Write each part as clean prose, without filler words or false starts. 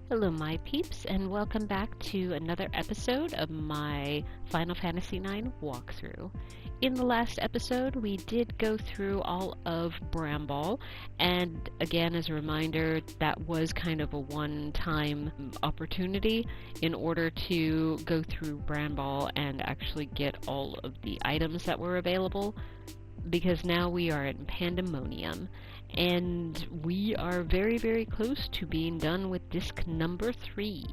Hello, my peeps, and welcome back to another episode of my Final Fantasy IX walkthrough. In the last episode, we did go through all of Bramble, and again, as a reminder, that was kind of a one-time opportunity in order to go through Bramble and actually get all of the items that were available, because now we are in Pandemonium. And we are very, very close to being done with disc number 3.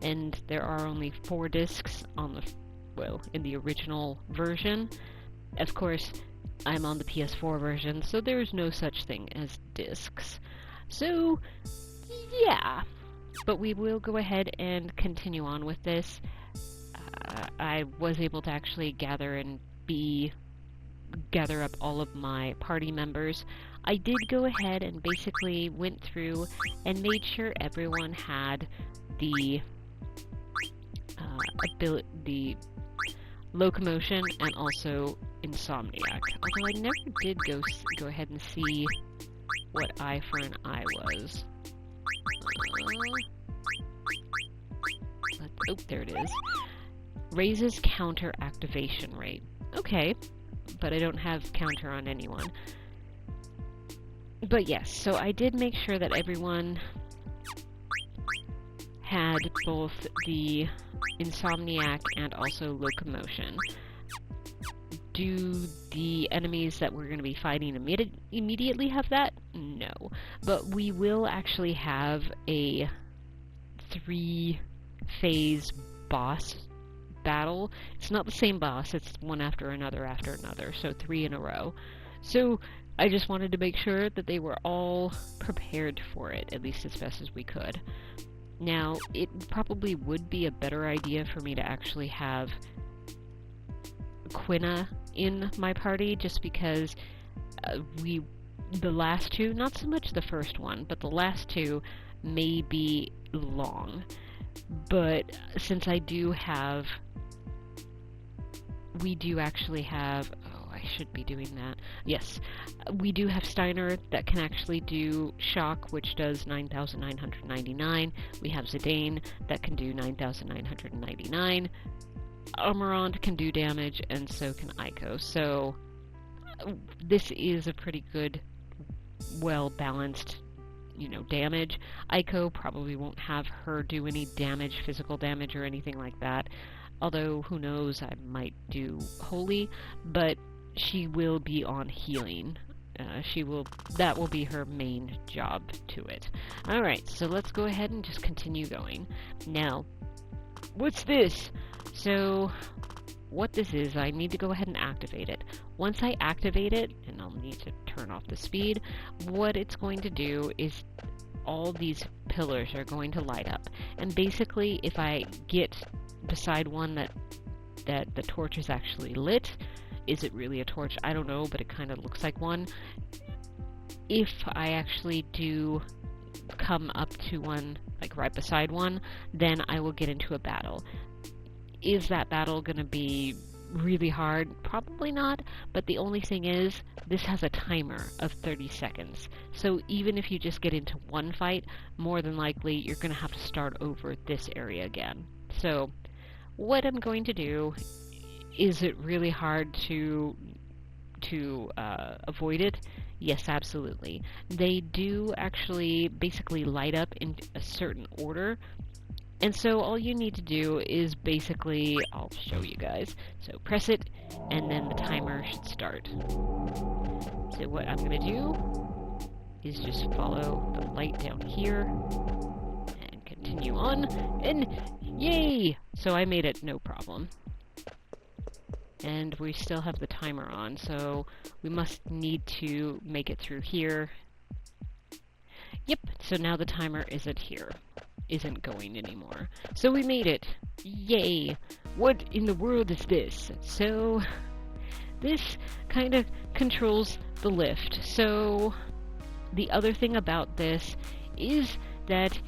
And there are only 4 discs on in the original version. Of course, I'm on the PS4 version, so there's no such thing as discs. So, yeah. But we will go ahead and continue on with this. I was able to actually gather up all of my party members. I did go ahead and basically went through and made sure everyone had the the locomotion and also insomniac. Although I never did go ahead and see what eye for an eye was. Oh, there it is. Raises counter activation rate. Okay, but I don't have counter on anyone. But yes, so I did make sure that everyone had both the insomniac and also locomotion. Do the enemies that we're going to be fighting immediately have that? No. But we will actually have a 3-phase boss battle. It's not the same boss, it's one after another, so 3 in a row. So I just wanted to make sure that they were all prepared for it, at least as best as we could. Now, it probably would be a better idea for me to actually have Quina in my party, just because the last 2, not so much the first one, but the last 2 may be long. But since we do actually have, I should be doing that. Yes, we do have Steiner that can actually do shock, which does 9,999. We have Zidane that can do 9,999. Amarant can do damage, and so can Aiko. So this is a pretty good, well-balanced, damage. Aiko probably won't have her do any damage, physical damage or anything like that. Although, who knows, I might do Holy, but she will be on healing. That will be her main job to it. Alright, so let's go ahead and just continue going. Now, what's this? So, what this is, I need to go ahead and activate it. Once I activate it, and I'll need to turn off the speed, what it's going to do is all these pillars are going to light up. And basically, if I get beside one that the torch is actually lit, is it really a torch? I don't know, but it kind of looks like one. If I actually do come up to one, like right beside one, then I will get into a battle. Is that battle going to be really hard? Probably not, but the only thing is, this has a timer of 30 seconds. So even if you just get into one fight, more than likely you're going to have to start over this area again. So what I'm going to do, is it really hard to avoid it? Yes, absolutely. They do actually basically light up in a certain order, and so all you need to do is basically, I'll show you guys. So press it, and then the timer should start. So what I'm going to do is just follow the light down here, and continue on, and yay! So I made it no problem. And we still have the timer on, so we must need to make it through here. Yep, so now the timer isn't going anymore. So we made it! Yay! What in the world is this? So this kind of controls the lift. So the other thing about this is that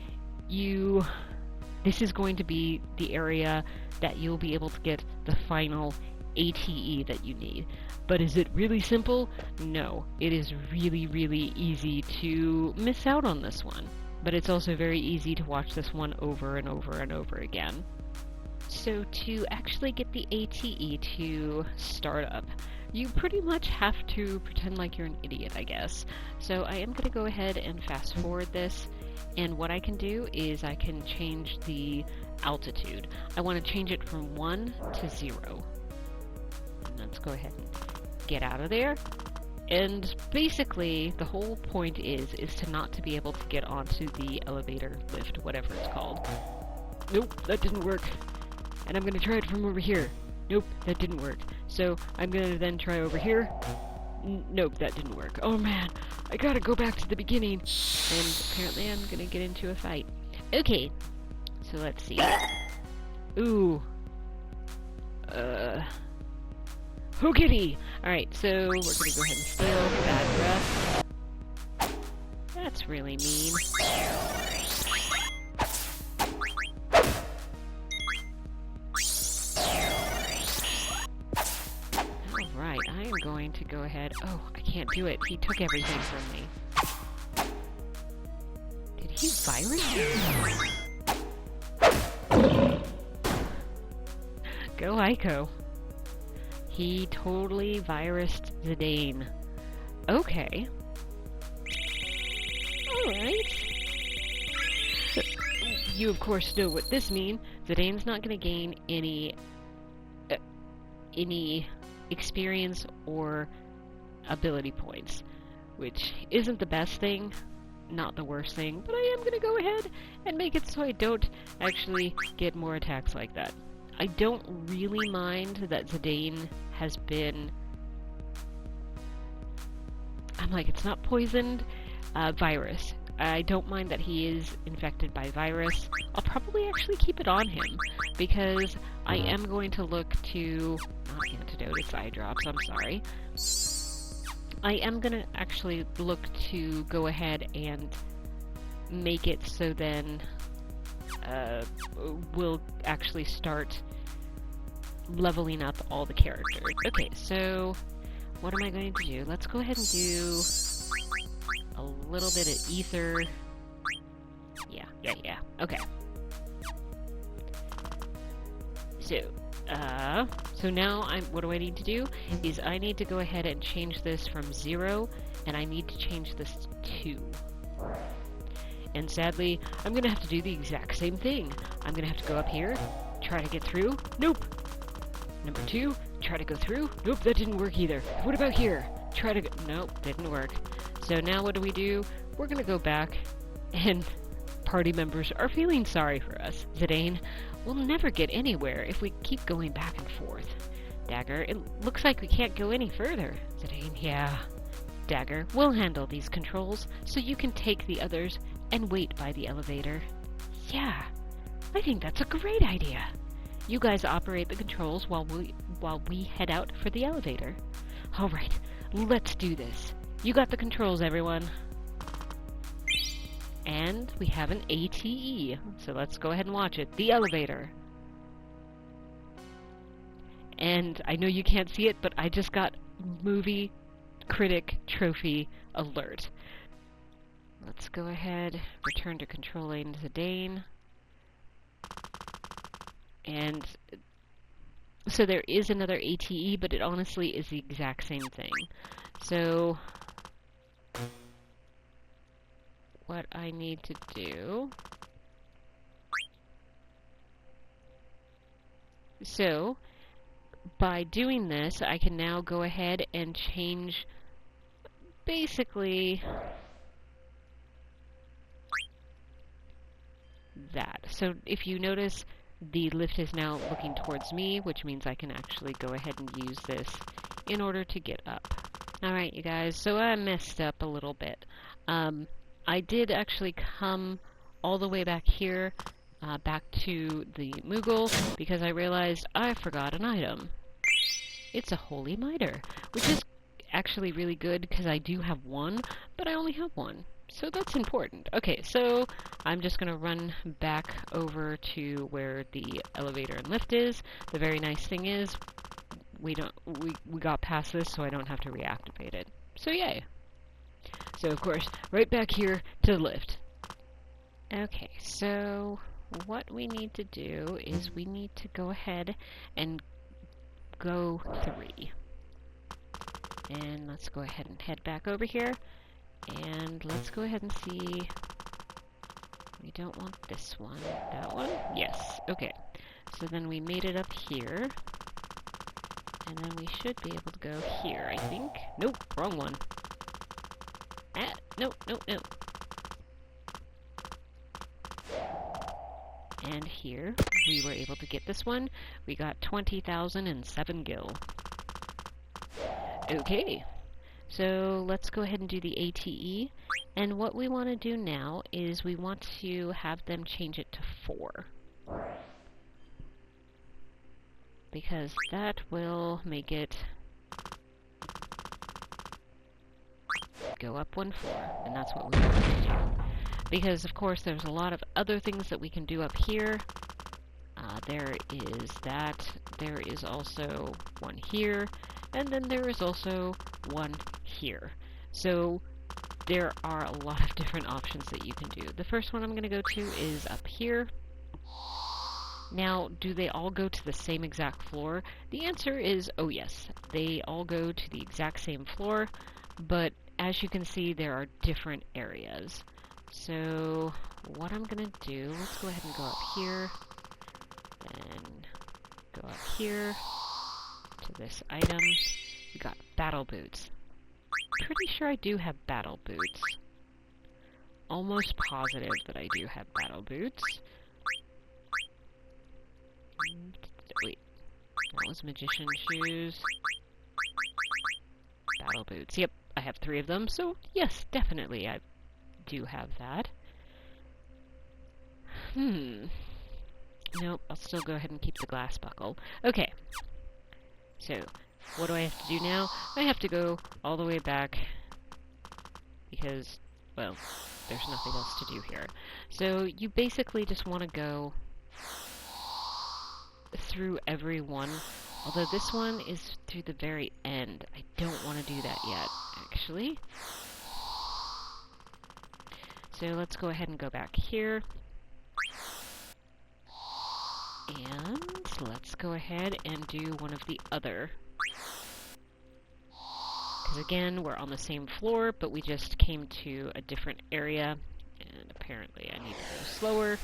this is going to be the area that you'll be able to get the final ATE that you need. But is it really simple? No. It is really, really easy to miss out on this one. but it's also very easy to watch this one over and over and over again. So to actually get the ATE to start up, you pretty much have to pretend like you're an idiot, I guess. So I am going to go ahead and fast forward this, and what I can do is I can change the altitude. I want to change it from 1 to 0. And let's go ahead and get out of there. And basically, the whole point is to not to be able to get onto the elevator, lift, whatever it's called. Nope, that didn't work. And I'm going to try it from over here. Nope, that didn't work. So I'm going to then try over here. Nope, that didn't work. Oh man, I gotta go back to the beginning. And apparently I'm going to get into a fight. Okay, so let's see. Ooh. Hoogity! Alright, so we're going to go ahead and steal. Bad breath. That's really mean. Alright, I am going to go ahead... Oh, I can't do it. He took everything from me. Did he virus? Go Ico. He totally virused Zidane. Okay. Alright. You of course know what this means. Zidane's not going to gain any experience or ability points, which isn't the best thing, not the worst thing, but I am going to go ahead and make it so I don't actually get more attacks like that. I don't really mind that Zidane has been... I'm like, it's not poisoned. Virus. I don't mind that he is infected by virus. I'll probably actually keep it on him, because I am going to look to... Not antidote, it's eye drops, I'm sorry. I am going to actually look to go ahead and make it so then we'll actually start leveling up all the characters. Okay, so what am I going to do? Let's go ahead and do a little bit of ether. Yeah. Okay. So now what do I need to do? Is I need to go ahead and change this from 0, and I need to change this to 2. And sadly, I'm gonna have to do the exact same thing. I'm gonna have to go up here, try to get through. Nope. Number 2, try to go through. Nope, that didn't work either. What about here? Try to go... Nope, didn't work. So now what do? We're gonna go back, and party members are feeling sorry for us. Zidane, we'll never get anywhere if we keep going back and forth. Dagger, it looks like we can't go any further. Zidane, yeah. Dagger, we'll handle these controls so you can take the others and wait by the elevator. Yeah, I think that's a great idea. You guys operate the controls while we head out for the elevator. All right, let's do this. You got the controls, everyone. And we have an ATE, so let's go ahead and watch it. The elevator. And I know you can't see it, but I just got movie critic trophy alert. Let's go ahead, return to controlling Zidane. And so there is another ATE, but it honestly is the exact same thing. So what I need to do... So by doing this, I can now go ahead and change basically that. So if you notice, the lift is now looking towards me, which means I can actually go ahead and use this in order to get up. Alright, you guys, so I messed up a little bit. I did actually come all the way back here, back to the Moogle, because I realized I forgot an item. It's a Holy Mitre, which is actually really good because I do have one, but I only have one. So that's important. Okay, so I'm just going to run back over to where the elevator and lift is. The very nice thing is we got past this, so I don't have to reactivate it. So yay. So of course, right back here to the lift. Okay, so what we need to do is we need to go ahead and go 3. And let's go ahead and head back over here. And let's go ahead and see. We don't want this one. That one? Yes. Okay. So then we made it up here. And then we should be able to go here, I think. Nope, wrong one. Ah, no, no, no. And here, we were able to get this one. We got 20,007 gil. Okay. So let's go ahead and do the ATE. And what we want to do now is we want to have them change it to 4. Because that will make it go up 1 floor. And that's what we want to do. Because, of course, there's a lot of other things that we can do up here. There is that. There is also one here. And then there is also one here. So there are a lot of different options that you can do. The first one I'm going to go to is up here. Now, do they all go to the same exact floor? The answer is, oh yes. They all go to the exact same floor, but as you can see, there are different areas. So what I'm going to do, let's go ahead and go up here, then go up here to this item. We got battle boots. Pretty sure I do have battle boots. Almost positive that I do have battle boots. Wait, that was magician shoes. Battle boots. Yep, I have 3 of them, so yes, definitely I do have that. Nope, I'll still go ahead and keep the glass buckle. Okay. So, what do I have to do now? I have to go all the way back because, well, there's nothing else to do here. So, you basically just want to go through every one, although this one is through the very end. I don't want to do that yet, actually. So let's go ahead and go back here. And let's go ahead and do one of the other. Because again, we're on the same floor, but we just came to a different area. And apparently I need to go slower.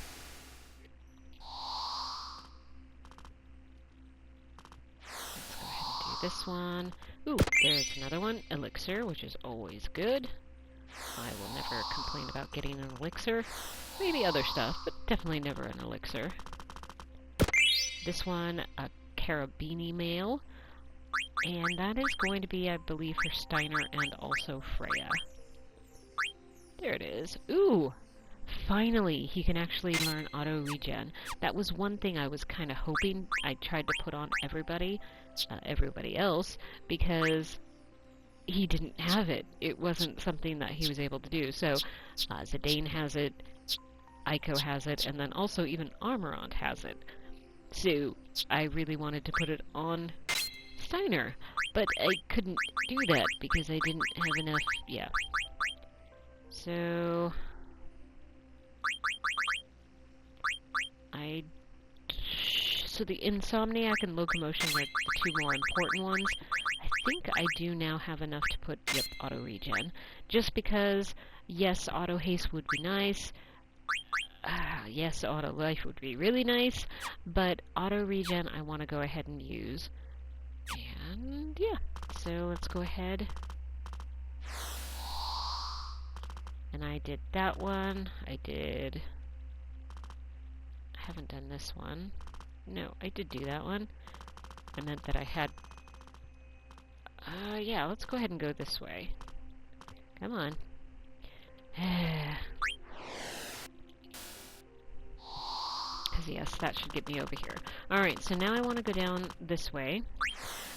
Let's go ahead and do this one. Ooh, there's another one. Elixir, which is always good. I will never complain about getting an elixir. Maybe other stuff, but definitely never an elixir. This one, a carabini mail. And that is going to be, I believe, for Steiner and also Freya. There it is. Ooh! Finally, he can actually learn auto-regen. That was one thing I was kind of hoping I tried to put on everybody else, because he didn't have it. It wasn't something that he was able to do. So, Zidane has it, Aiko has it, and then also even Armorant has it. So, I really wanted to put it on Steiner, but I couldn't do that because I didn't have enough, yeah. So, so the Insomniac and Locomotion are the 2 more important ones. I think I do now have enough to put, yep, auto-regen. Just because, yes, auto-haste would be nice. Yes, auto-life would be really nice. But auto-regen I want to go ahead and use. And, yeah. So let's go ahead. And I did that one. I haven't done this one. No, I did do that one. I meant that I had... yeah, let's go ahead and go this way. Come on. Because, yes, that should get me over here. Alright, so now I want to go down this way.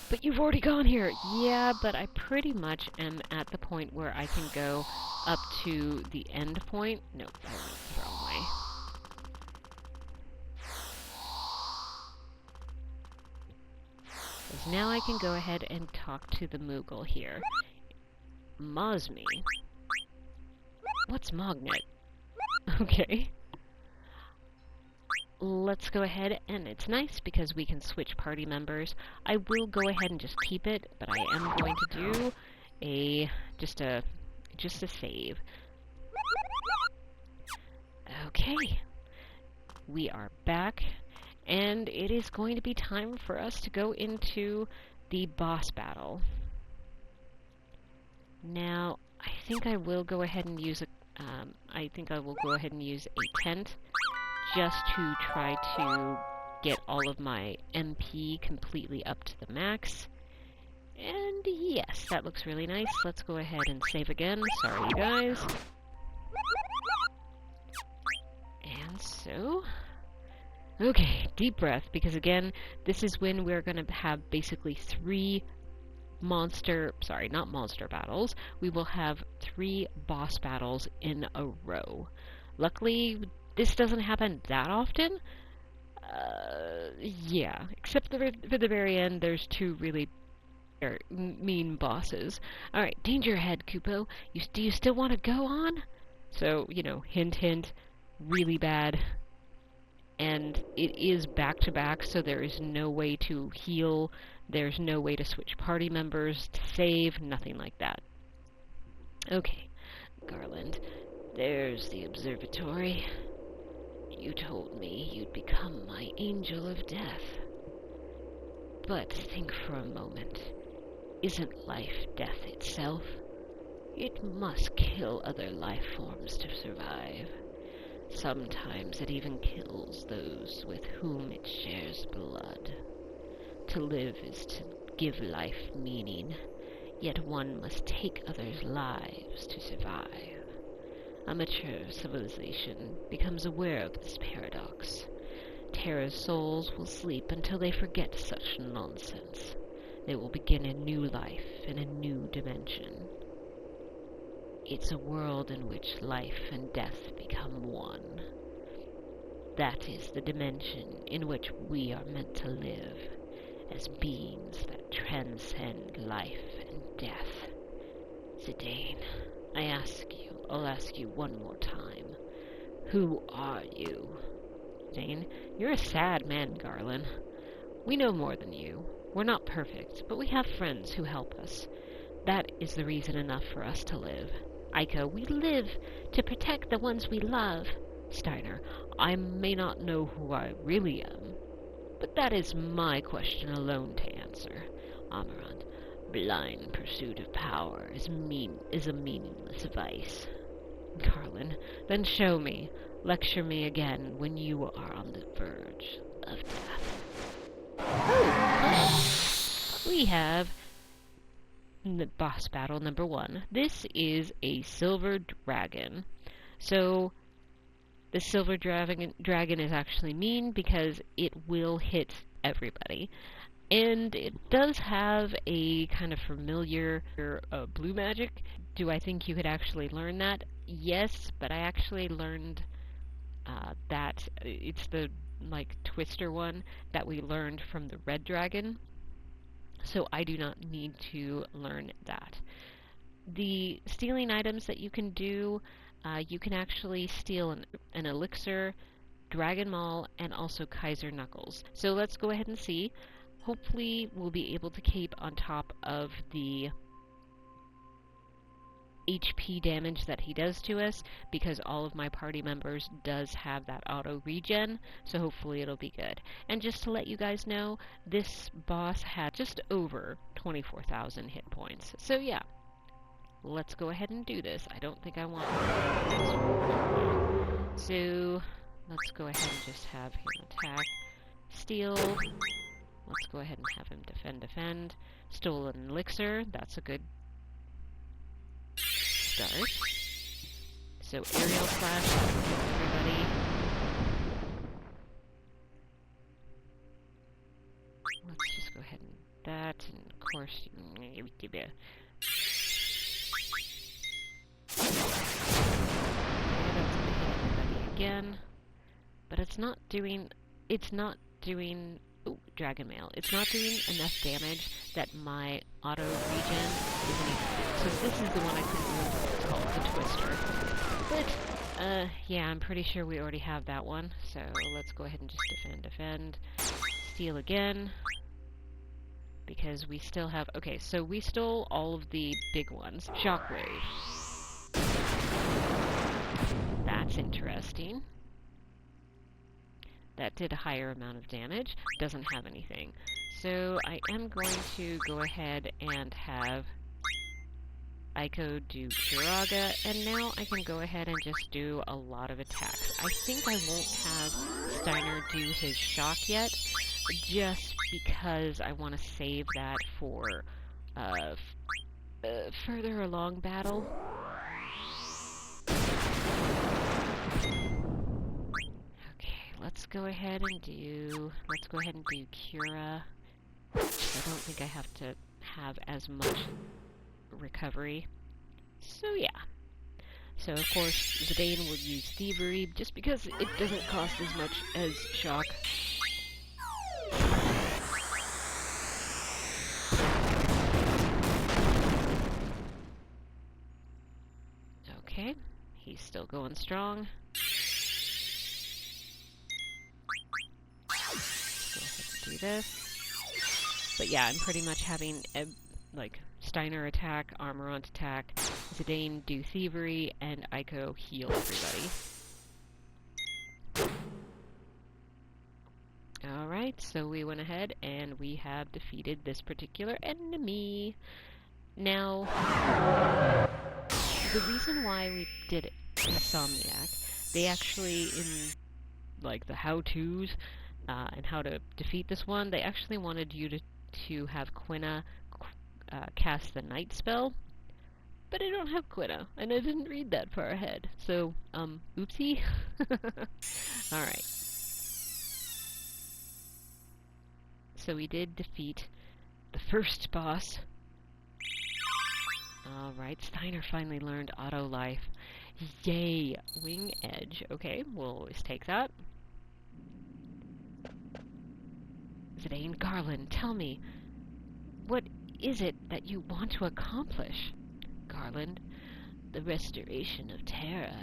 But you've already gone here! Yeah, but I pretty much am at the point where I can go up to the end point. Nope, I went the wrong way. Because now I can go ahead and talk to the Moogle here. Mosme. What's Mognet? Okay. Let's go ahead, and it's nice because we can switch party members. I will go ahead and just keep it, but I am going to do just a save. Okay. We are back, and it is going to be time for us to go into the boss battle. Now, I think I will go ahead and use a tent just to try to get all of my MP completely up to the max. And yes, that looks really nice. Let's go ahead and save again. Sorry, you guys. And so... okay, deep breath, because again, this is when we're going to have basically three not monster battles. We will have 3 boss battles in a row. Luckily, this doesn't happen that often. Yeah, except for the very end, there's 2 really mean bosses. Alright, danger ahead, Kupo. Do you still want to go on? So, you know, hint hint, really bad. And it is back-to-back, so there is no way to heal, there's no way to switch party members, to save, nothing like that. Okay, Garland, there's the observatory. You told me you'd become my angel of death. But think for a moment. Isn't life death itself? It must kill other life forms to survive. Sometimes it even kills those with whom it shares blood. To live is to give life meaning, yet one must take others' lives to survive. A mature civilization becomes aware of this paradox. Terra's souls will sleep until they forget such nonsense. They will begin a new life in a new dimension. It's a world in which life and death become one. That is the dimension in which we are meant to live, as beings that transcend life and death. Zidane, I'll ask you one more time. Who are you? Zidane, you're a sad man, Garland. We know more than you. We're not perfect, but we have friends who help us. That is the reason enough for us to live. Aiko, we live to protect the ones we love. Steiner, I may not know who I really am, but that is my question alone to answer. Amarant, blind pursuit of power is a meaningless vice. Carlin, then show me. Lecture me again when you are on the verge of death. Oh, we have the boss battle number 1. This is a silver dragon. So the silver dragon is actually mean because it will hit everybody. And it does have a kind of familiar blue magic. Do I think you could actually learn that? Yes, but I actually learned that it's the twister one that we learned from the red dragon. So I do not need to learn that. The stealing items that you can do, you can actually steal an elixir, Dragon Maul, and also Kaiser Knuckles. So let's go ahead and see. Hopefully we'll be able to keep on top of the HP damage that he does to us, because all of my party members does have that auto regen, so hopefully it'll be good. And just to let you guys know, this boss had just over 24,000 hit points. So yeah, let's go ahead and do this. I don't think I want to. So let's go ahead and just have him attack, steal. Let's go ahead and have him defend. Stolen elixir, that's a good start. So aerial slash, everybody. Let's just go ahead and that, and of course, okay, let's hit everybody again. But it's not doing, oh, Dragon Mail. It's not doing enough damage that my auto regen is able to. So this is the one I couldn't remember. It's called the Twister. But Yeah, I'm pretty sure we already have that one. So let's go ahead and just defend. Steal again. Because we still have... Okay, so we stole all of the big ones. Shockwave. That's interesting. That did a higher amount of damage. Doesn't have anything. So I am going to go ahead and have Aiko do Kiraga, and now I can go ahead and just do a lot of attacks. I think I won't have Steiner do his shock yet, just because I want to save that for further along battle. Okay, let's go ahead and do Cura. I don't think I have to have as much recovery. So yeah. So of course Zidane will use Thievery just because it doesn't cost as much as Shock. Okay, he's still going strong. Go ahead and do this. But yeah, I'm pretty much having like Steiner attack, Armorant attack, Zidane do Thievery, and Aiko heal everybody. Alright, so we went ahead and we have defeated this particular enemy. Now, the reason why we did Insomniac, they actually, in like the how-tos and how to defeat this one, they actually wanted you to have Quina cast the night spell, but I don't have Quina, and I didn't read that far ahead, so, oopsie. Alright. So we did defeat the first boss. Alright, Steiner finally learned Auto Life. Yay! Wing Edge. Okay, we'll always take that. Zidane, Garland, tell me, what is it that you want to accomplish? Garland, the restoration of Terra.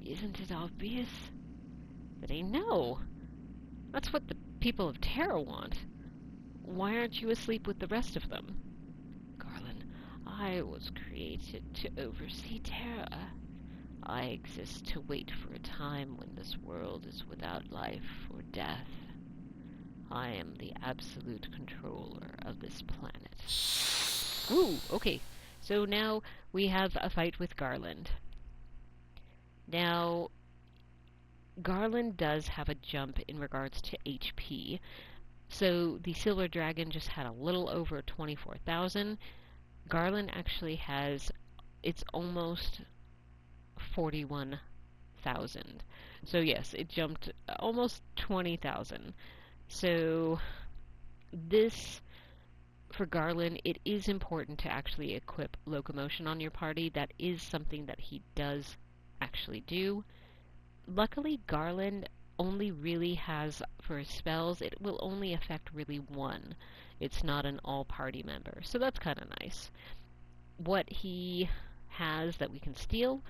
Isn't it obvious? Zidane, no! That's what the people of Terra want. Why aren't you asleep with the rest of them? Garland, I was created to oversee Terra. I exist to wait for a time when this world is without life or death. I am the absolute controller of this planet. Ooh, okay. So now we have a fight with Garland. Now, Garland does have a jump in regards to HP. So the Silver Dragon just had a little over 24,000. Garland actually has, it's almost 41,000. So yes, it jumped almost 20,000. So this, for Garland, it is important to actually equip Locomotion on your party. That is something that he does actually do. Luckily, Garland only really has, for his spells, it will only affect really one. It's not an all-party member, so that's kind of nice. What he has that we can steal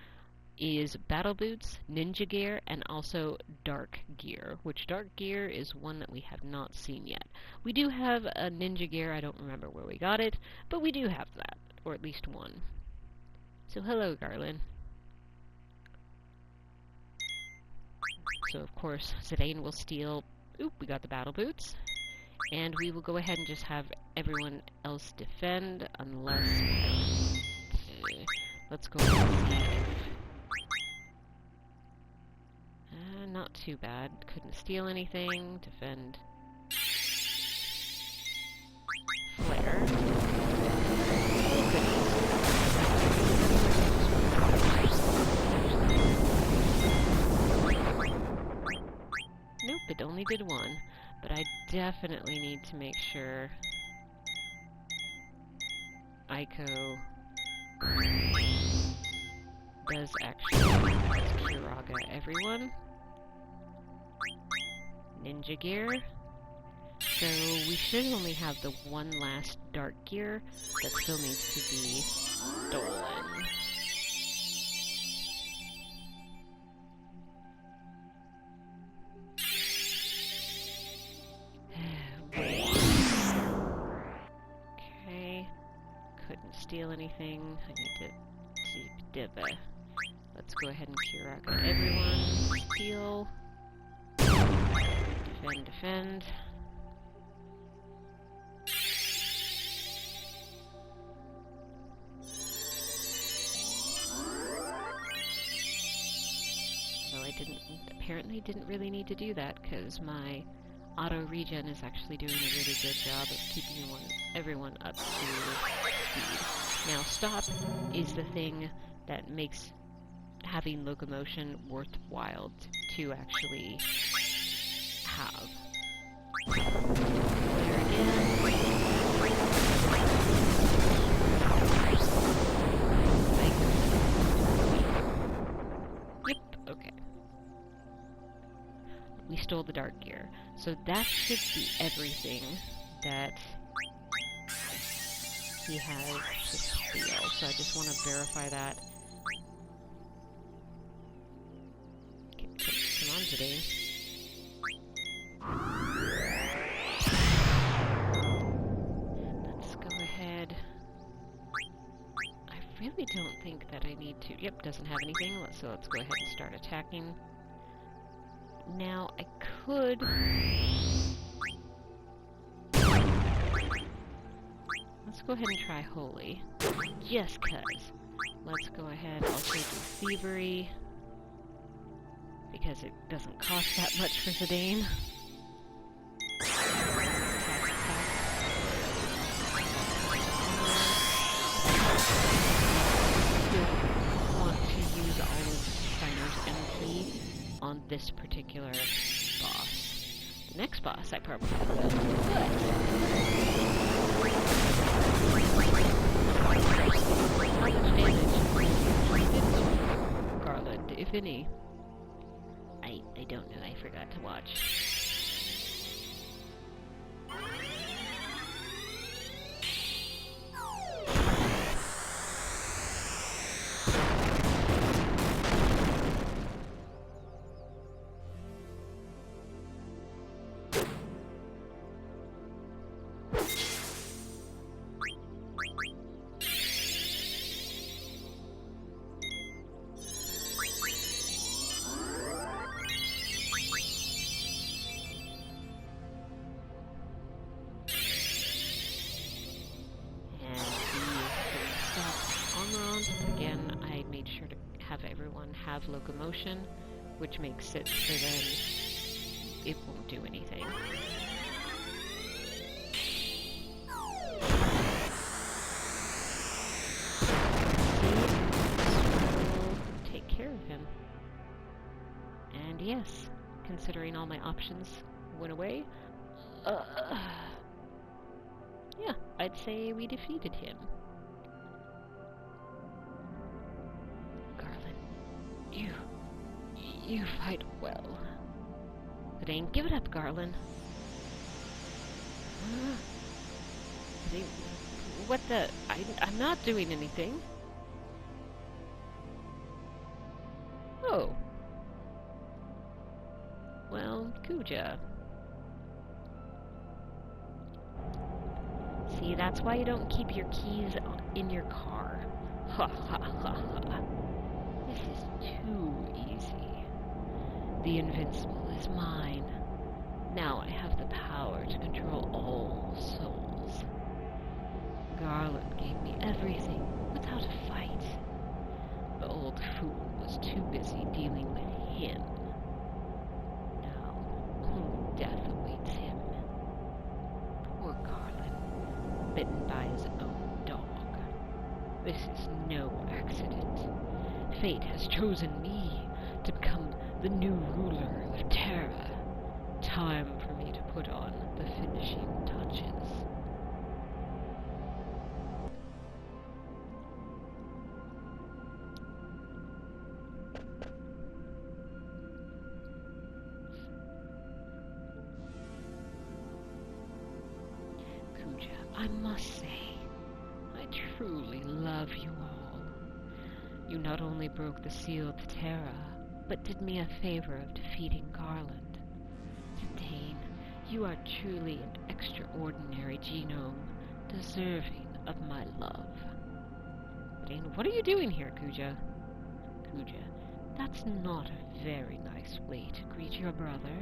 is Battle Boots, Ninja Gear, and also Dark Gear, which Dark Gear is one that we have not seen yet. We do have a Ninja Gear, I don't remember where we got it, but we do have that, or at least one. So hello, Garland. So of course, Zidane will steal, oop, we got the Battle Boots, and we will go ahead and just have everyone else defend, unless, let's go ahead and see. Not too bad. Couldn't steal anything. Defend. Flare. Nope, it only did one. But I definitely need to make sure Aiko does actually Kiraga everyone. Ninja Gear. So we should only have the one last Dark Gear that still needs to be stolen. couldn't steal anything. I need to... Let's go ahead and Kiraka everyone. Steal. Defend, defend. Apparently didn't really need to do that because my auto regen is actually doing a really good job of keeping everyone up to speed. Now stop is the thing that makes having locomotion worthwhile to actually have. There again. We stole the dark gear. So that should be everything that he has to steal. So I just want to verify that. Come on, Zidane. Let's go ahead. I really don't think that I need to... Yep, doesn't have anything. So let's go ahead and start attacking. Now, I could... Let's go ahead and try Holy. Just cuz. Let's go ahead, also do Thievery. Because it doesn't cost that much for Zidane. Want to use all of Steiner's MP on this particular boss. The next boss I probably will, but... How much damage did Garland, if any? I don't know, I forgot to watch. Again, I made sure to have everyone have locomotion, which makes it so then it won't do anything. We'll take care of him. And yes, considering all my options went away, yeah, I'd say we defeated him. You fight well. Zidane, give it up, Garland. What the? I'm not doing anything. Oh. Well, Kuja. See, that's why you don't keep your keys in your car. Ha ha ha ha. This is too easy. The invincible is mine. Now I have the power to control all souls. Garland gave me everything without a fight. The old fool was too busy dealing with him. Now, only death awaits him. Poor Garland, bitten by his own dog. This is no accident. Fate has chosen me to become the new ruler of Terra. Time for me to put on the finishing touches. Kuja, I must say, I truly love you all. You not only broke the seal to Terra, but did me a favor of defeating Garland. Zidane, you are truly an extraordinary genome, deserving of my love. Zidane, what are you doing here, Kuja? Kuja, that's not a very nice way to greet your brother.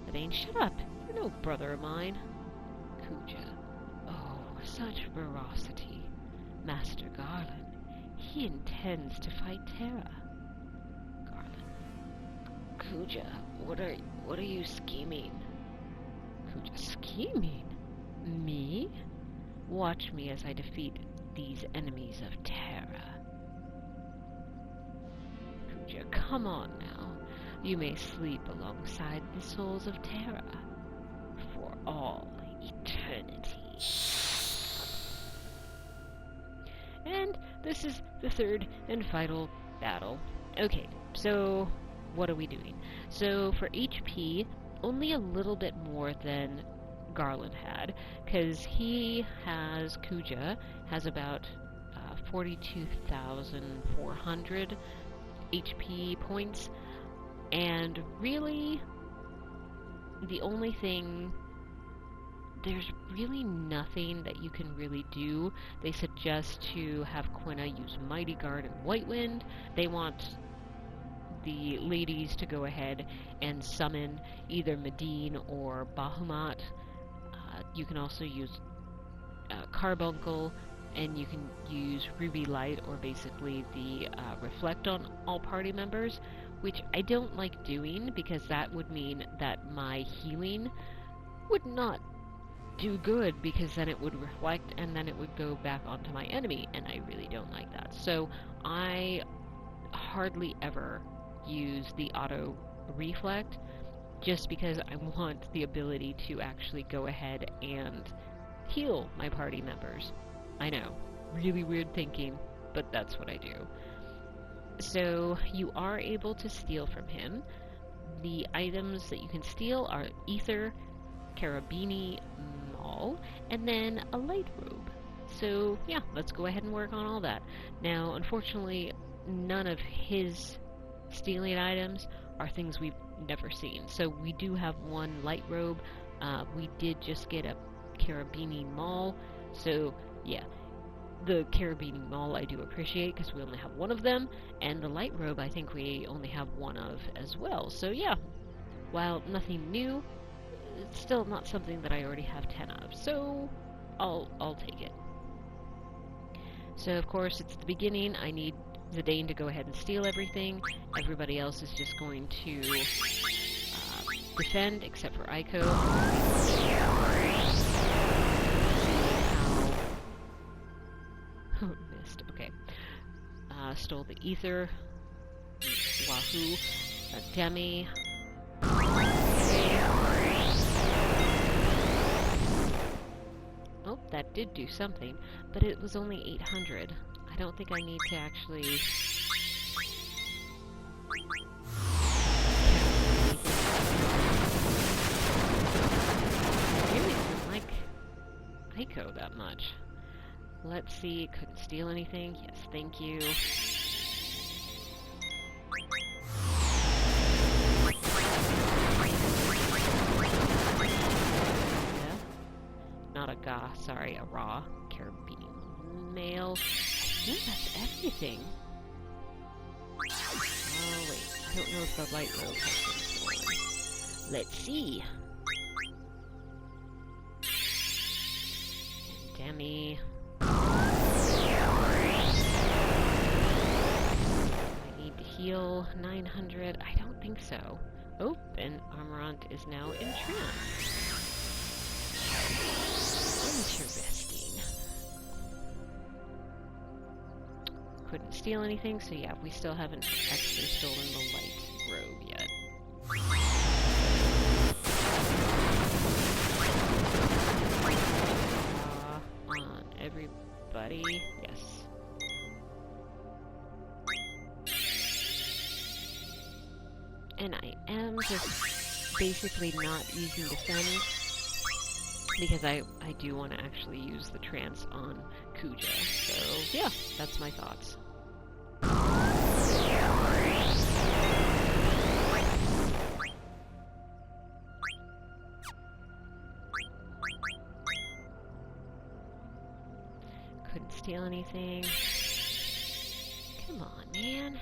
Zidane, shut up. You're no brother of mine. Kuja, oh, such ferocity. Master Garland, he intends to fight Terra. Garland, Kuja, what are you scheming? Kuja, scheming? Me? Watch me as I defeat these enemies of Terra. Kuja, come on now. You may sleep alongside the souls of Terra for all eternity. And this is the third and final battle. Okay, so what are we doing? So for HP, only a little bit more than Garland had, because Kuja has about 42,400 HP points, and really, there's really nothing that you can really do. They suggest to have Quina use Mighty Guard and White Wind. They want the ladies to go ahead and summon either Medine or Bahamut. You can also use Carbuncle, and you can use Ruby Light, or basically the Reflect on all party members, which I don't like doing because that would mean that my healing would not do good, because then it would reflect and then it would go back onto my enemy, and I really don't like that. So I hardly ever use the auto reflect, just because I want the ability to actually go ahead and heal my party members. I know, really weird thinking, but that's what I do. So you are able to steal from him. The items that you can steal are Ether, Carabini, Maul, and then a light robe. So yeah, let's go ahead and work on all that. Now, unfortunately, none of his stealing items are things we've never seen. So we do have one light robe. We did just get a Carabini Maul. So yeah, the Carabini Maul I do appreciate because we only have one of them, and the light robe I think we only have one of as well. So yeah, while nothing new, it's still not something that I already have 10 of. So I'll take it. So of course it's the beginning. I need Zidane to go ahead and steal everything. Everybody else is just going to defend, except for Aiko. Missed. Okay. Stole the Ether. Wahoo. Demi. Oh, that did do something, but it was only 800. I don't think I need to actually... I really don't like Aiko that much. Let's see, couldn't steal anything. Yes, thank you. Yeah. Not a Ga, sorry, a Ra. Carabini Male. I think that's everything. Oh wait, I don't know if the light robe has been stolen. Let's see. Demi. I need to heal 900. I don't think so. Oh, and Armorant is now in trance. Interesting. Couldn't steal anything, so yeah, we still haven't actually stolen the light robe yet. On everybody, yes. And I am just basically not using defend, because I do want to actually use the trance on Kuja. So yeah, that's my thoughts. Couldn't steal anything. Come on, man.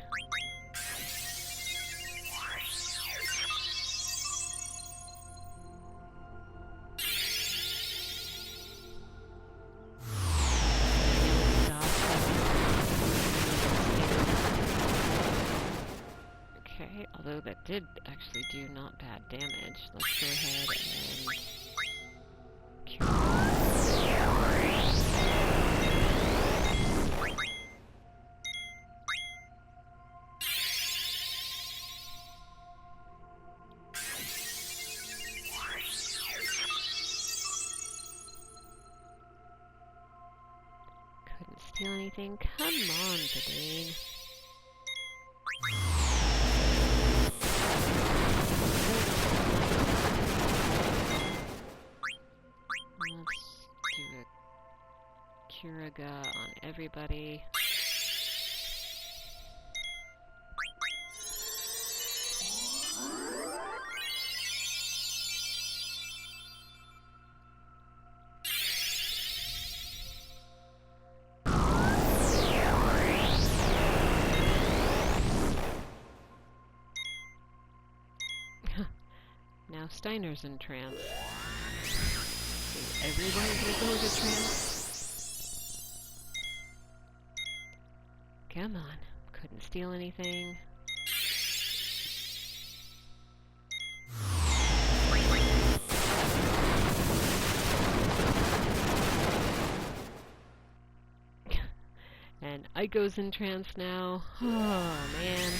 Okay, although that did actually do not bad damage. Let's go ahead and cure. Couldn't steal anything. Come on, Zidane. Curaga on everybody. Now Steiner's in trance. Is everybody gonna go into trance? Come on. Couldn't steal anything. And Aiko's in trance now. Oh, man.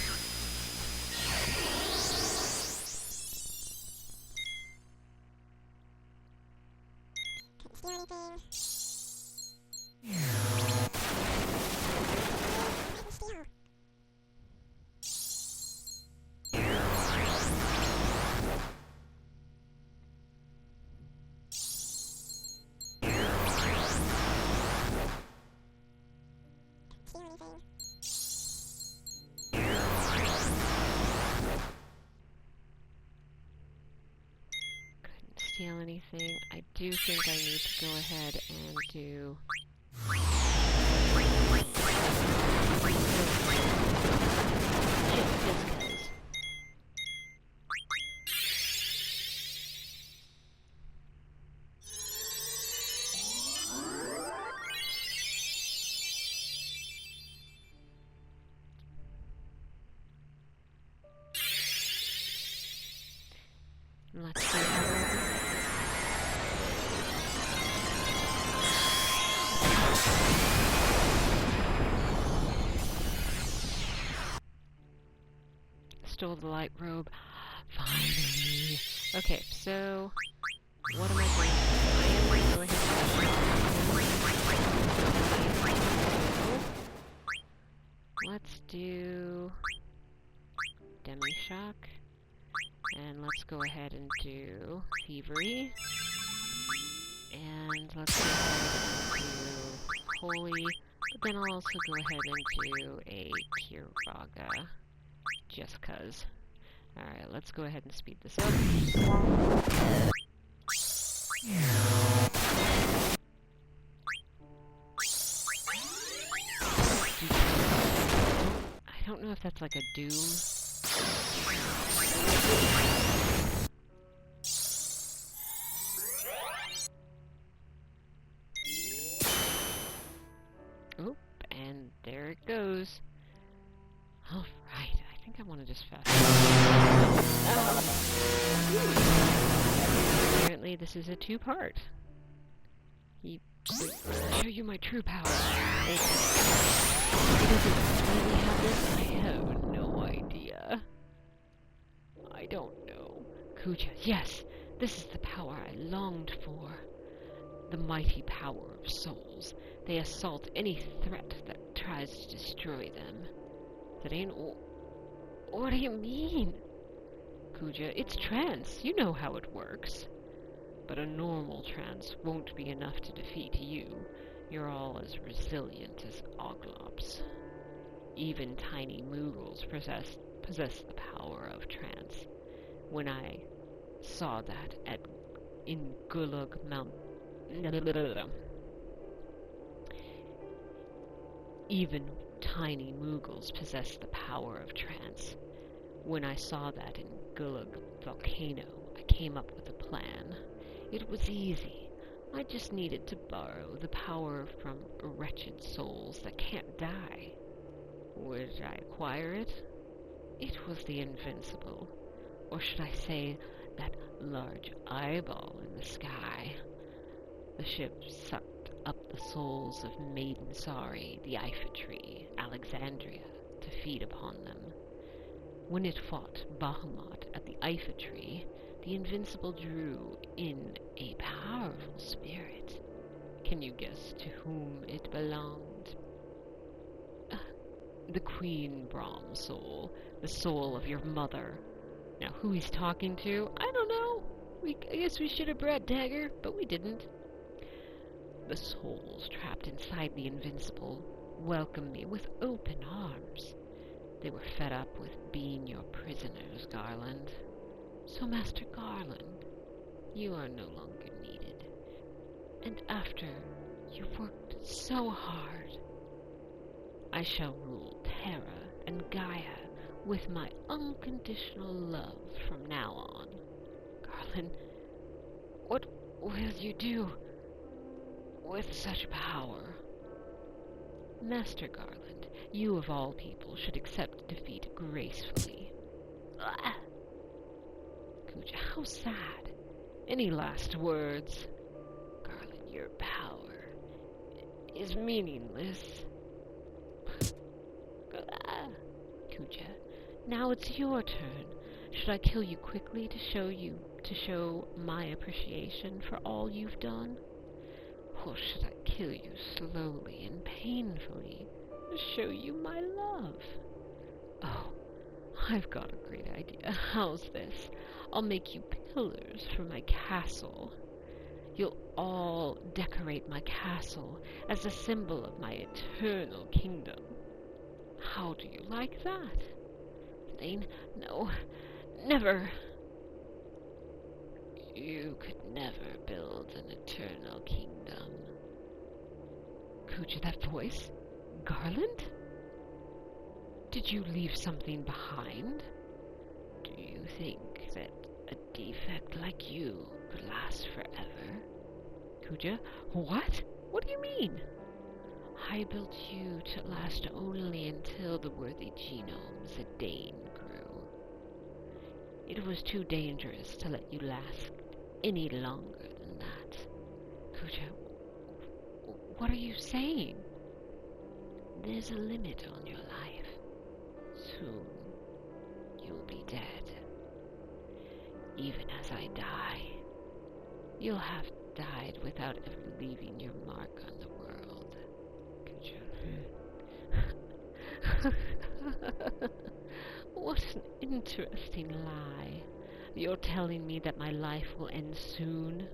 Steal anything. I do think I need to go ahead and do just because. Let's see how stole the light robe. Finally. Okay, so what am I going to do? I am going to go ahead and let's do Demi-Shock. And let's go ahead and do Thievery. And let's go ahead and do Holy. But then I'll also go ahead and do a Kiraga. Just cuz. Alright, let's go ahead and speed this up. I don't know if that's like a doom. Oop, and there it goes. Alright, I think I want to just fast. Apparently this is a two-part. He will show you my true power. He doesn't really have this? I have no idea. I don't know. Kuja, yes! This is the power I longed for. The mighty power of souls. They assault any threat that tries to destroy them. That ain't what do you mean? Kuja, it's trance. You know how it works. But a normal trance won't be enough to defeat you. You're all as resilient as Oglops. Even tiny Moogles possess the power of trance. When I saw that in Gulag Mount... Even tiny Moogles possess the power of trance. When I saw that in Gulag Volcano, I came up with a plan. It was easy. I just needed to borrow the power from wretched souls that can't die. Where did I acquire it? It was the Invincible. Or should I say, that large eyeball in the sky. The ship sucked up the souls of Maiden Sorry, the Iphitry, Alexandria, to feed upon them. When it fought Bahamut at the Iphitry, the Invincible drew in a powerful spirit. Can you guess to whom it belonged? The Queen Brahm soul, the soul of your mother. Now, who he's talking to, I don't know. I guess we should have brought Dagger, but we didn't. The souls trapped inside the Invincible welcomed me with open arms. They were fed up with being your prisoners, Garland. So, Master Garland, you are no longer needed. And after you've worked so hard, I shall rule Terra and Gaia with my unconditional love from now on. Garland, what will you do with such power? Master Garland, you of all people should accept defeat gracefully. Ah! Kuja, how sad. Any last words? Garland, your power is meaningless. Kuja, now it's your turn. Should I kill you quickly to show my appreciation for all you've done? Or should I kill you slowly and painfully to show you my love? Oh, I've got a great idea. How's this? I'll make you pillars for my castle. You'll all decorate my castle as a symbol of my eternal kingdom. How do you like that? Zane, no, never. You could never build an eternal kingdom. Kuja, that voice? Garland? Did you leave something behind? Do you think that a defect like you could last forever? Kuja, what? What do you mean? I built you to last only until the worthy genome Zidane grew. It was too dangerous to let you last any longer than that. Kuja, what are you saying? There's a limit on your life. Soon, you'll be dead. Even as I die, you'll have died without ever leaving your mark on the world. What an interesting lie. You're telling me that my life will end soon?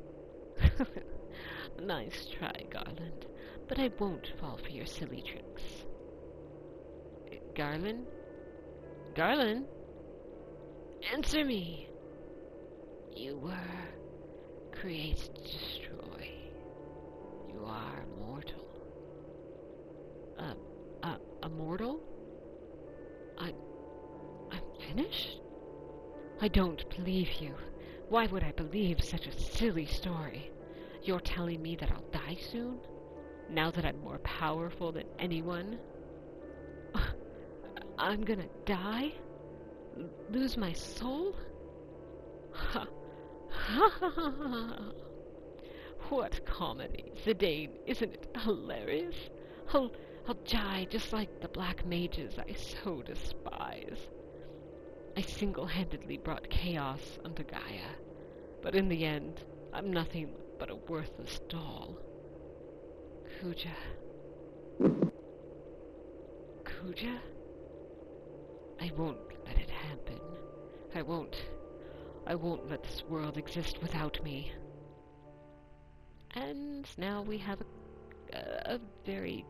Nice try, Garland, but I won't fall for your silly tricks. Garland? Garland? Answer me! You were created to destroy. You are mortal. Immortal? I'm finished? I don't believe you. Why would I believe such a silly story? You're telling me that I'll die soon? Now that I'm more powerful than anyone? I'm gonna die? Lose my soul? Ha! Ha ha ha ha! What comedy, Zidane, isn't it hilarious? I'll die just like the black mages I so despise. I single-handedly brought chaos unto Gaia, but in the end, I'm nothing but a worthless doll. Kuja. Kuja? I won't let it happen. I won't let this world exist without me. And now we have a very...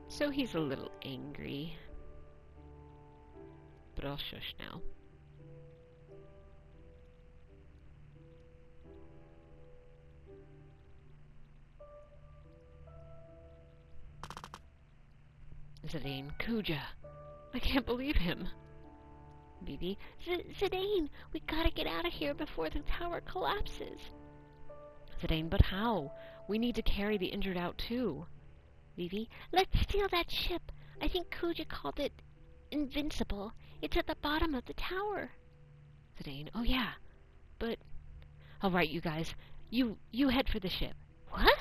So he's a little angry. But I'll shush now. Zidane, Kuja. I can't believe him. Vivi, Zidane, we gotta get out of here before the tower collapses. Zidane, but how? We need to carry the injured out too. Vivi, let's steal that ship. I think Kuja called it Invincible. It's at the bottom of the tower. Zidane, oh yeah, but... Alright, you guys, you head for the ship. What?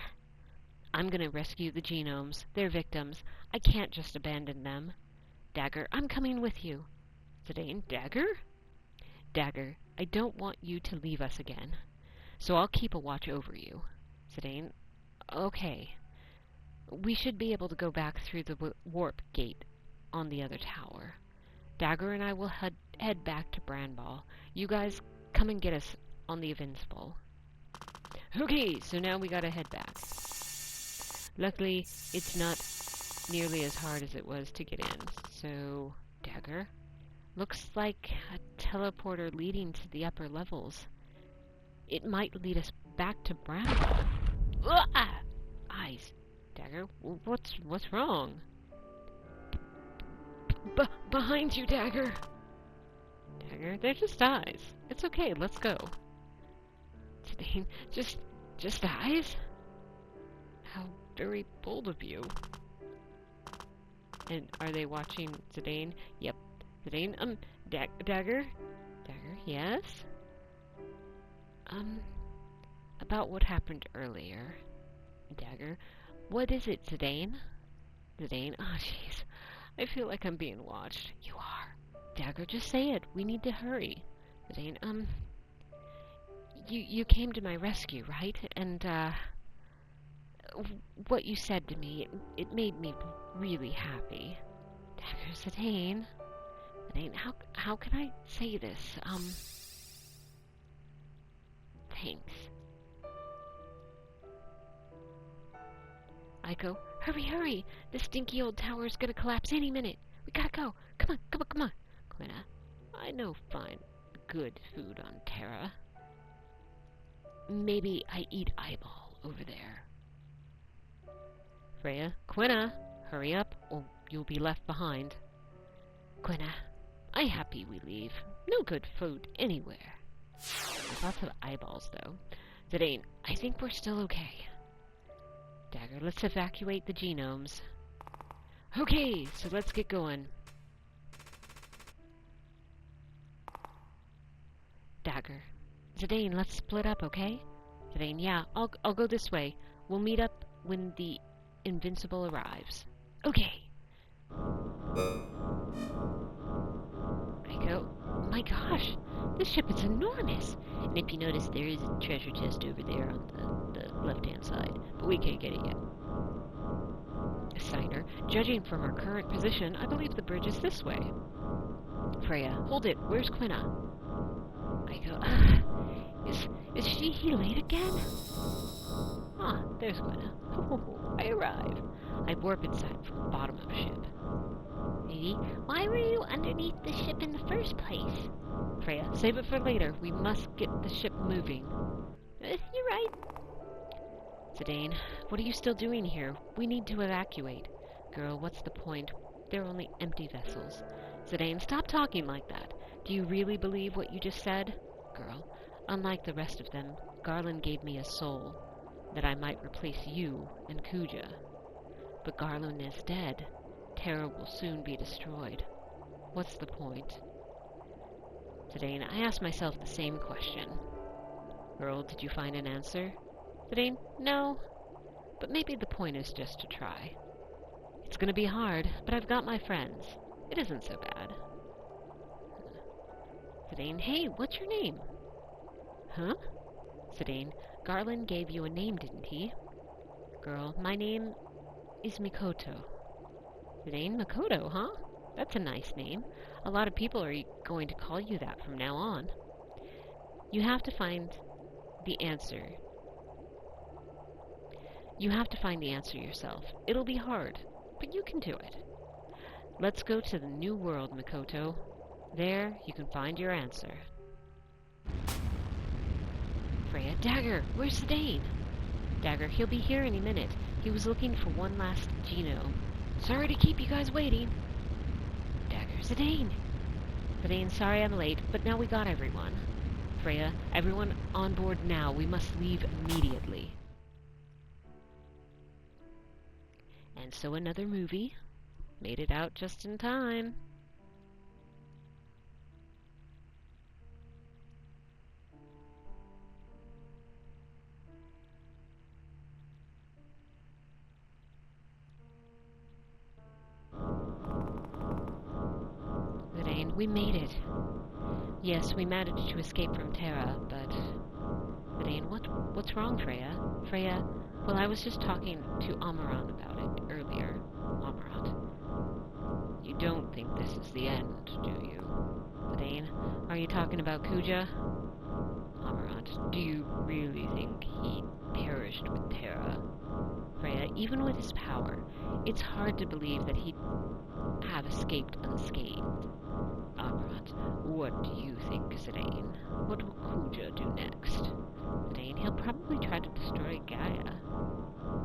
I'm gonna rescue the genomes. They're victims. I can't just abandon them. Dagger, I'm coming with you. Zidane, Dagger? Dagger, I don't want you to leave us again, so I'll keep a watch over you. Zidane, okay. We should be able to go back through the warp gate on the other tower. Dagger and I will head back to Brandball. You guys come and get us on the Invincible. Okay, so now we gotta head back. Luckily, it's not nearly as hard as it was to get in. So, Dagger, looks like a teleporter leading to the upper levels. It might lead us back to Brandball. Ah! Eyes. Dagger, what's wrong? Behind you, Dagger! Dagger, they're just eyes. It's okay, let's go. Zidane, just eyes? How very bold of you. And are they watching Zidane? Yep. Zidane, Dagger? Dagger, yes? About what happened earlier. Dagger, what is it, Zidane? Zidane, oh jeez. I feel like I'm being watched. You are. Dagger, just say it. We need to hurry. Zidane, you came to my rescue, right? And, what you said to me, it made me really happy. Dagger, Zidane, how can I say this? Thanks. I go, hurry! This stinky old tower's gonna collapse any minute. We gotta go. Come on. Quina, I know find good food on Terra. Maybe I eat eyeball over there. Freya, Quina, hurry up, or you'll be left behind. Quina, I happy we leave. No good food anywhere. There's lots of eyeballs, though. Zidane, I think we're still okay. Dagger, let's evacuate the genomes. Okay, so let's get going. Dagger. Zidane, let's split up, okay? Zidane, yeah, I'll go this way. We'll meet up when the Invincible arrives. Okay. I go, my gosh, this ship is enormous. And if you notice, there is a treasure chest over there on the left-hand side, but we can't get it yet. Steiner, judging from our current position, I believe the bridge is this way. Freya, hold it. Where's Quina? I go, is he late again? Ah, there's Quina. Oh, I arrive. I warp inside from the bottom of a ship. Maybe, why were you underneath the ship in the first place? Freya, save it for later. We must get the ship moving. You're right. Zidane, what are you still doing here? We need to evacuate. Girl, what's the point? They're only empty vessels. Zidane, stop talking like that. Do you really believe what you just said? Girl, unlike the rest of them, Garland gave me a soul, that I might replace you and Kuja. But Garland is dead. Terra will soon be destroyed. What's the point? Zidane, I asked myself the same question. Girl, did you find an answer? Zidane, no. But maybe the point is just to try. It's gonna be hard, but I've got my friends. It isn't so bad. Zidane, hey, what's your name? Huh? Zidane, Garland gave you a name, didn't he? Girl, my name is Mikoto. Zidane, Mikoto, huh? That's a nice name. A lot of people are going to call you that from now on. You have to find the answer. You have to find the answer yourself. It'll be hard, but you can do it. Let's go to the new world, Mikoto. There, you can find your answer. Freya, Dagger, where's Zidane? Dagger, he'll be here any minute. He was looking for one last genome. Sorry to keep you guys waiting. Dagger, Zidane. Zidane, sorry I'm late, but now we got everyone. Freya, everyone on board now. We must leave immediately. And so another movie. Made it out just in time. Zidane, we made it. Yes, we managed to escape from Terra, but... Zidane, what's wrong, Freya? Freya, well, I was just talking to Amaran about it earlier. Amaran. You don't think this is the end, do you? Zidane, are you talking about Kuja? Amaran, do you really think he perished with Terra? Freya, even with his power, it's hard to believe that he'd have escaped unscathed. Amaran, what do you think, Zidane? What will Kuja do next? Zidane, he'll probably try to destroy Gaia.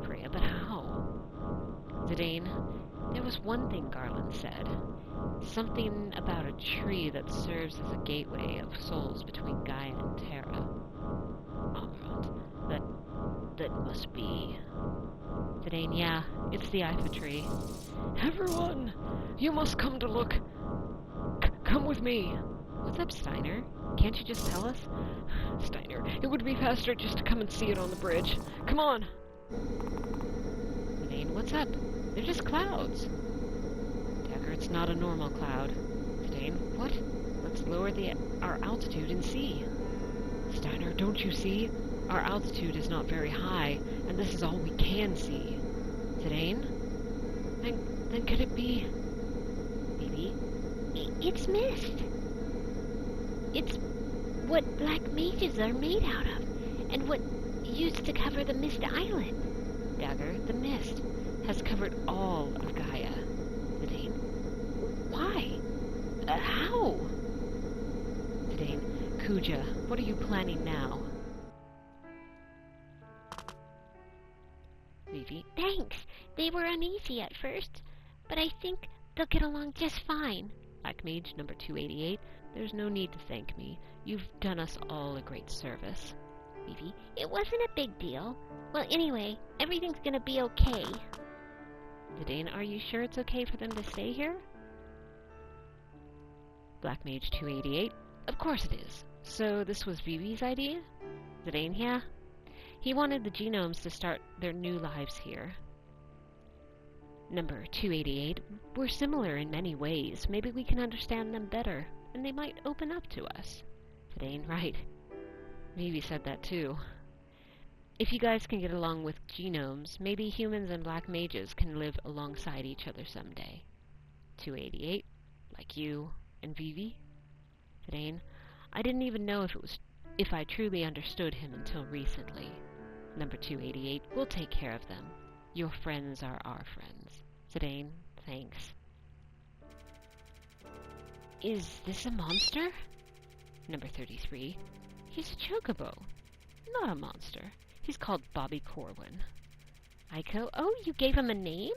Freya, but how? Zidane, there was one thing Garland said. Something about a tree that serves as a gateway of souls between Gaia and Terra. Amaranth, that must be... Zidane, yeah, it's the Ifa tree. Everyone, you must come to look. Come with me. What's up, Steiner? Can't you just tell us? Steiner, it would be faster just to come and see it on the bridge. Come on. Zidane, what's up? They're just clouds. Dagger, it's not a normal cloud. Zidane, what? Let's lower our altitude and see. Steiner, don't you see? Our altitude is not very high, and this is all we can see. Zidane? Then could it be... Maybe? It's mist. It's what black mages are made out of, and what used to cover the Mist Island. Dagger, the mist has covered all of Gaia. Zidane? Why? How? Zidane, Kuja, what are you planning now? Vivi? Thanks. They were uneasy at first, but I think they'll get along just fine. Black Mage number 288, there's no need to thank me. You've done us all a great service. Vivi? It wasn't a big deal. Well, anyway, everything's gonna be okay. Zidane, are you sure it's okay for them to stay here? Black Mage 288, of course it is. So this was Vivi's idea? Zidane, yeah? He wanted the genomes to start their new lives here. Number 288, we're similar in many ways. Maybe we can understand them better, and they might open up to us. Zidane, right. Vivi said that too. If you guys can get along with genomes, maybe humans and black mages can live alongside each other someday. 288, like you and Vivi. Zidane, I didn't even know if I truly understood him until recently. Number 288, we'll take care of them. Your friends are our friends. Zidane, thanks. Is this a monster? Number 33, he's a chocobo. Not a monster. He's called Bobby Corwin. Aiko, oh, you gave him a name?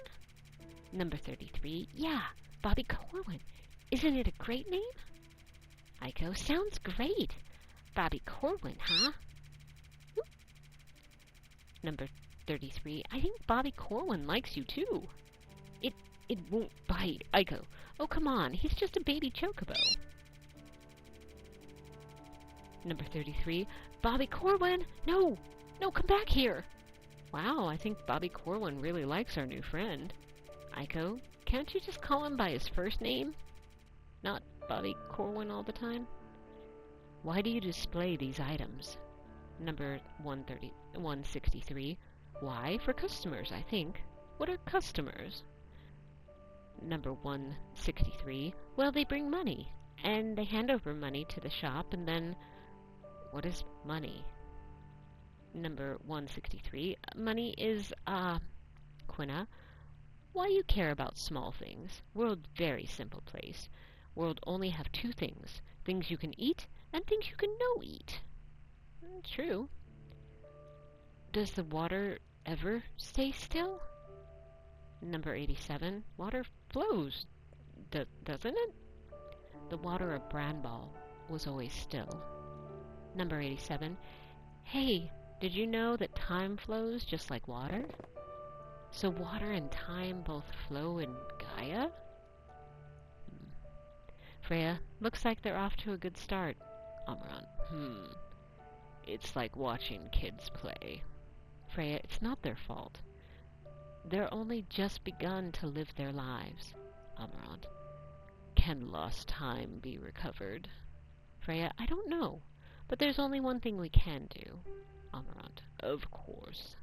Number 33, yeah, Bobby Corwin. Isn't it a great name? Aiko, sounds great. Bobby Corwin, huh? Number 33, I think Bobby Corwin likes you too. It won't bite. Aiko, oh come on, he's just a baby chocobo. Number 33, Bobby Corwin, no, come back here. Wow, I think Bobby Corwin really likes our new friend. Aiko, can't you just call him by his first name? Not Bobby Corwin all the time? Why do you display these items? Number 163. Why? For customers, I think. What are customers? Number 163. Well, they bring money. And they hand over money to the shop, and then... What is money? Number 163. Money is, Quina. Why you care about small things? World very simple place. World only have two things. Things you can eat, and things you can no eat. True. Does the water ever stay still? Number 87. Water flows, doesn't it? The water of Branball was always still. Number 87. Hey, did you know that time flows just like water? So water and time both flow in Gaia? Freya, looks like they're off to a good start. Amaran, it's like watching kids play. Freya, it's not their fault. They're only just begun to live their lives. Amaran, can lost time be recovered? Freya, I don't know, but there's only one thing we can do. Amaran, of course.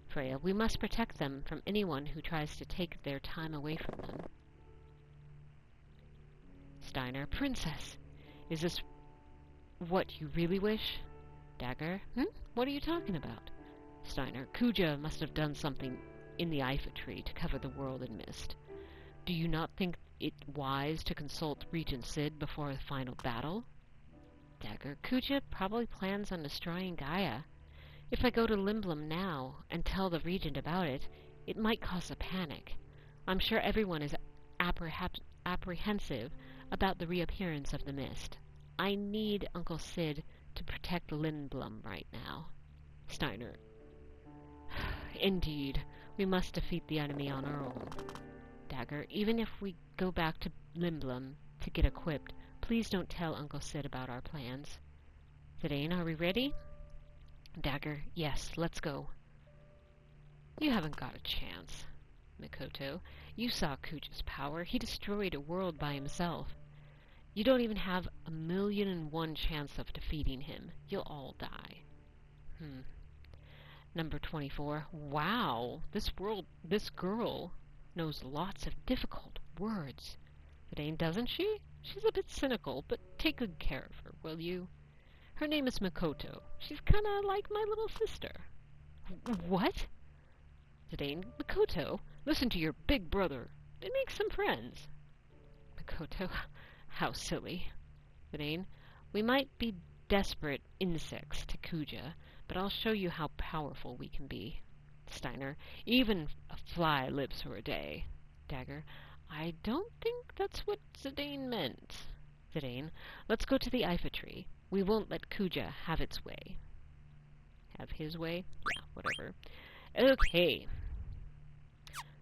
Freya, we must protect them from anyone who tries to take their time away from them. Steiner, Princess, is this what you really wish? Dagger, what are you talking about? Steiner, Kuja must have done something in the Eiffel tree to cover the world in mist. Do you not think it wise to consult Regent Sid before the final battle? Dagger, Kuja probably plans on destroying Gaia. If I go to Limblum now and tell the Regent about it, it might cause a panic. I'm sure everyone is apprehensive about the reappearance of the mist. I need Uncle Sid to protect Limblum right now. Steiner, indeed, we must defeat the enemy on our own. Dagger, even if we go back to Limblum to get equipped, please don't tell Uncle Sid about our plans. Zidane, are we ready? Dagger, yes, let's go. You haven't got a chance, Mikoto. You saw Kuja's power. He destroyed a world by himself. You don't even have 1,000,001 chance of defeating him. You'll all die. Number 24. Wow, this girl knows lots of difficult words. Zidane, doesn't she? She's a bit cynical, but take good care of her, will you? Her name is Mikoto. She's kinda like my little sister. What? Zidane, Mikoto, listen to your big brother. It makes some friends. Mikoto, how silly. Zidane, we might be desperate insects to Kuja, but I'll show you how powerful we can be. Steiner, even a fly lives for a day. Dagger, I don't think that's what Zidane meant. Zidane, let's go to the Eiffel tree. We won't let Kuja have its way. Have his way? Yeah, whatever. Okay.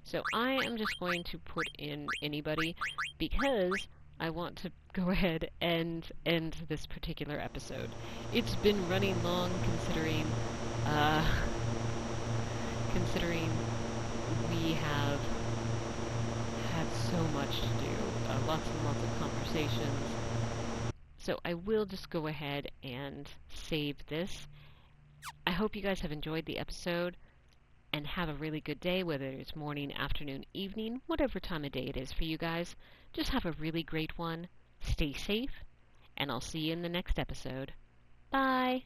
So I am just going to put in anybody because I want to go ahead and end this particular episode. It's been running long considering we have had so much to do. Lots and lots of conversations. So I will just go ahead and save this. I hope you guys have enjoyed the episode and have a really good day, whether it's morning, afternoon, evening, whatever time of day it is for you guys. Just have a really great one. Stay safe, and I'll see you in the next episode. Bye!